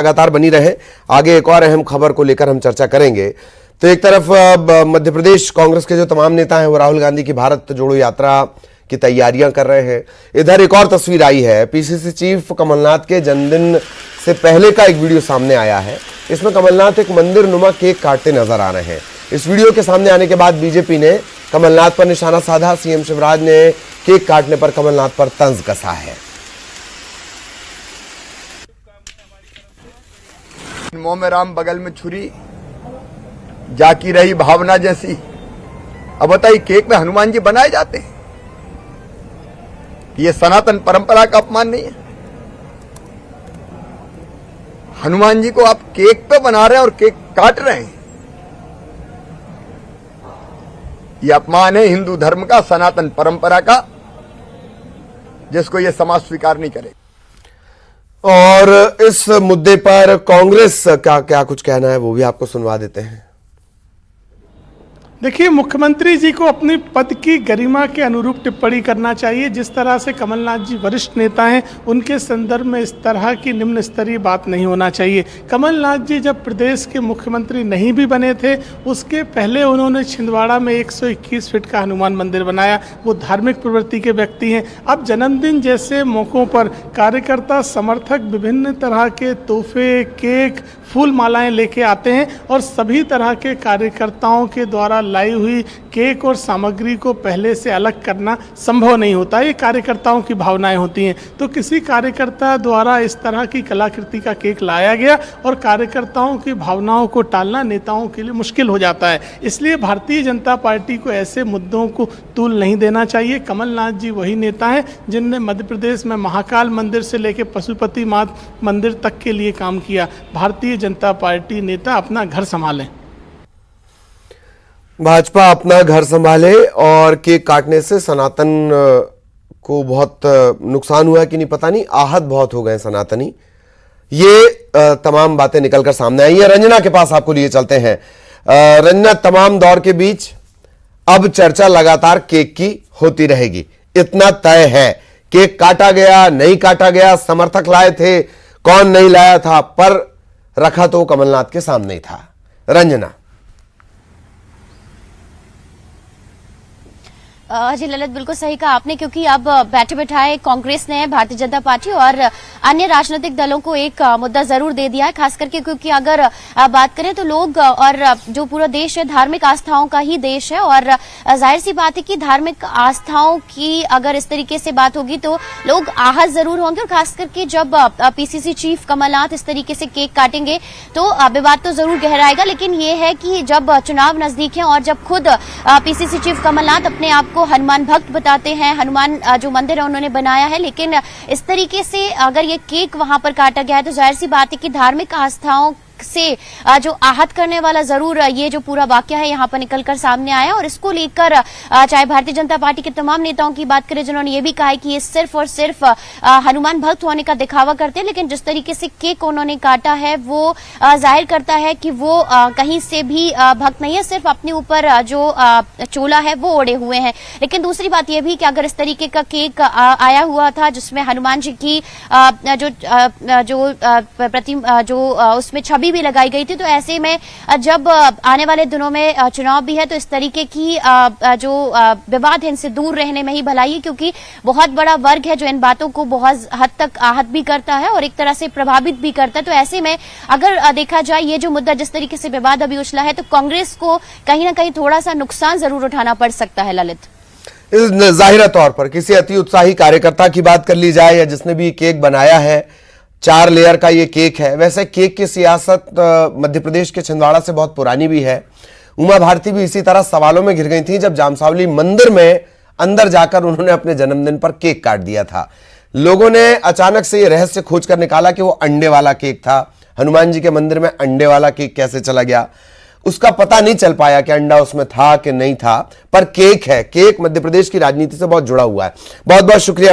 लगातार बनी रहे। आगे एक और अहम खबर को लेकर हम चर्चा करेंगे। तो एक तरफ मध्य प्रदेश कांग्रेस के जो तमाम नेता हैं वो राहुल गांधी की भारत जोड़ो यात्रा की तैयारियां कर रहे हैं। इधर एक और तस्वीर आई है, पीसीसी चीफ कमलनाथ के जन्मदिन से पहले का एक वीडियो सामने आया है। इसमें कमलनाथ एक मंदिर नुमा केक काटते नजर आ रहे हैं। इस वीडियो के सामने आने के बाद बीजेपी ने कमलनाथ पर निशाना साधा। सीएम शिवराज ने केक काटने पर कमलनाथ पर तंज कसा है। मुंह में राम बगल में छुरी, जाकी रही भावना जैसी। अब बताइए, केक में हनुमान जी बनाए जाते हैं? ये सनातन परंपरा का अपमान नहीं है? हनुमान जी को आप केक पे बना रहे हैं और केक काट रहे हैं। ये अपमान है हिंदू धर्म का, सनातन परंपरा का, जिसको ये समाज स्वीकार नहीं करे। और इस मुद्दे पर कांग्रेस का क्या कुछ कहना है वो भी आपको सुनवा देते हैं। देखिए, मुख्यमंत्री जी को अपनी पद की गरिमा के अनुरूप टिप्पणी करना चाहिए। जिस तरह से कमलनाथ जी वरिष्ठ नेता हैं, उनके संदर्भ में इस तरह की निम्न स्तरीय बात नहीं होना चाहिए। कमलनाथ जी जब प्रदेश के मुख्यमंत्री नहीं भी बने थे, उसके पहले उन्होंने छिंदवाड़ा में 121 फीट का हनुमान मंदिर बनाया। वो धार्मिक प्रवृत्ति के व्यक्ति हैं। अब जन्मदिन जैसे मौक़ों पर कार्यकर्ता समर्थक विभिन्न तरह के तोहफे, केक, फूल मालाएं लेके आते हैं और सभी तरह के कार्यकर्ताओं के द्वारा लाई हुई केक और सामग्री को पहले से अलग करना संभव नहीं होता। ये कार्यकर्ताओं की भावनाएं होती हैं। तो किसी कार्यकर्ता द्वारा इस तरह की कलाकृति का केक लाया गया और कार्यकर्ताओं की भावनाओं को टालना नेताओं के लिए मुश्किल हो जाता है। इसलिए भारतीय जनता पार्टी को ऐसे मुद्दों को तूल नहीं देना चाहिए। कमलनाथ जी वही नेता हैं जिनने मध्य प्रदेश में महाकाल मंदिर से लेकर पशुपतिनाथ मंदिर तक के लिए काम किया। भारतीय जनता पार्टी नेता अपना घर संभालें। भाजपा अपना घर संभाले। और केक काटने से सनातन को बहुत नुकसान हुआ कि नहीं पता नहीं, आहत बहुत हो गए सनातनी। ये तमाम बातें निकलकर सामने आई है। रंजना के पास आपको लिए चलते हैं। रंजना, तमाम दौर के बीच अब चर्चा लगातार केक की होती रहेगी, इतना तय है। केक काटा गया, नहीं काटा गया, समर्थक लाए थे, कौन नहीं लाया था, पर रखा तो कमलनाथ के सामने ही था। रंजना। जी ललित, बिल्कुल सही कहा आपने, क्योंकि अब बैठे बैठाए कांग्रेस ने, भारतीय जनता पार्टी और अन्य राजनीतिक दलों को एक मुद्दा जरूर दे दिया है, खास करके क्योंकि अगर बात करें तो लोग और जो पूरा देश है धार्मिक आस्थाओं का ही देश है। और जाहिर सी बात है कि धार्मिक आस्थाओं की अगर इस तरीके से बात होगी तो लोग आहत जरूर होंगे। और खास करके जब पीसीसी चीफ कमलनाथ इस तरीके से केक काटेंगे तो विवाद तो जरूर गहराएगा। लेकिन ये है कि जब चुनाव नजदीक है और जब खुद पीसीसी चीफ कमलनाथ अपने आप को हनुमान भक्त बताते हैं, हनुमान जो मंदिर है उन्होंने बनाया है, लेकिन इस तरीके से अगर ये केक वहां पर काटा गया है तो जाहिर सी बात है कि धार्मिक आस्थाओं से जो आहत करने वाला जरूर ये जो पूरा वाकया है यहाँ पर निकलकर सामने आया। और इसको लेकर चाहे भारतीय जनता पार्टी के तमाम नेताओं की बात करें जिन्होंने ये भी कहा है कि ये सिर्फ और सिर्फ हनुमान भक्त होने का दिखावा करते हैं, लेकिन जिस तरीके से केक उन्होंने काटा है वो जाहिर करता है कि वो कहीं से भी भक्त नहीं है, सिर्फ अपने ऊपर जो चोला है वो ओढ़े हुए हैं। लेकिन दूसरी बात यह भी कि अगर इस तरीके का केक आया हुआ था जिसमें हनुमान जी की जो उसमें छवि भी लगाई गई थी, तो ऐसे में जब आने वाले दिनों में चुनाव भी है तो इस तरीके की जो विवाद है इनसे दूर रहने में ही भलाई है, क्योंकि बहुत बड़ा वर्ग है जो इन बातों को बहुत हद तक आहत भी करता है और एक तरह से प्रभावित भी करता है। तो ऐसे में अगर देखा जाए ये जो मुद्दा जिस तरीके से विवाद अभी उछला है तो कांग्रेस को कहीं ना कहीं थोड़ा सा नुकसान जरूर उठाना पड़ सकता है। ललित, जाहिर तौर पर किसी अति उत्साही कार्यकर्ता की बात कर ली जाए या जिसने भी केक बनाया है, 4 लेयर का ये केक है। वैसे केक की सियासत मध्य प्रदेश के छिंदवाड़ा से बहुत पुरानी भी है। उमा भारती भी इसी तरह सवालों में घिर गई थी जब जामसावली मंदिर में अंदर जाकर उन्होंने अपने जन्मदिन पर केक काट दिया था। लोगों ने अचानक से ये रहस्य खोज कर निकाला कि वो अंडे वाला केक था। हनुमान जी के मंदिर में अंडे वाला केक कैसे चला गया, उसका पता नहीं चल पाया कि अंडा उसमें था कि नहीं था, पर केक है। केक मध्य प्रदेश की राजनीति से बहुत जुड़ा हुआ है। बहुत बहुत शुक्रिया।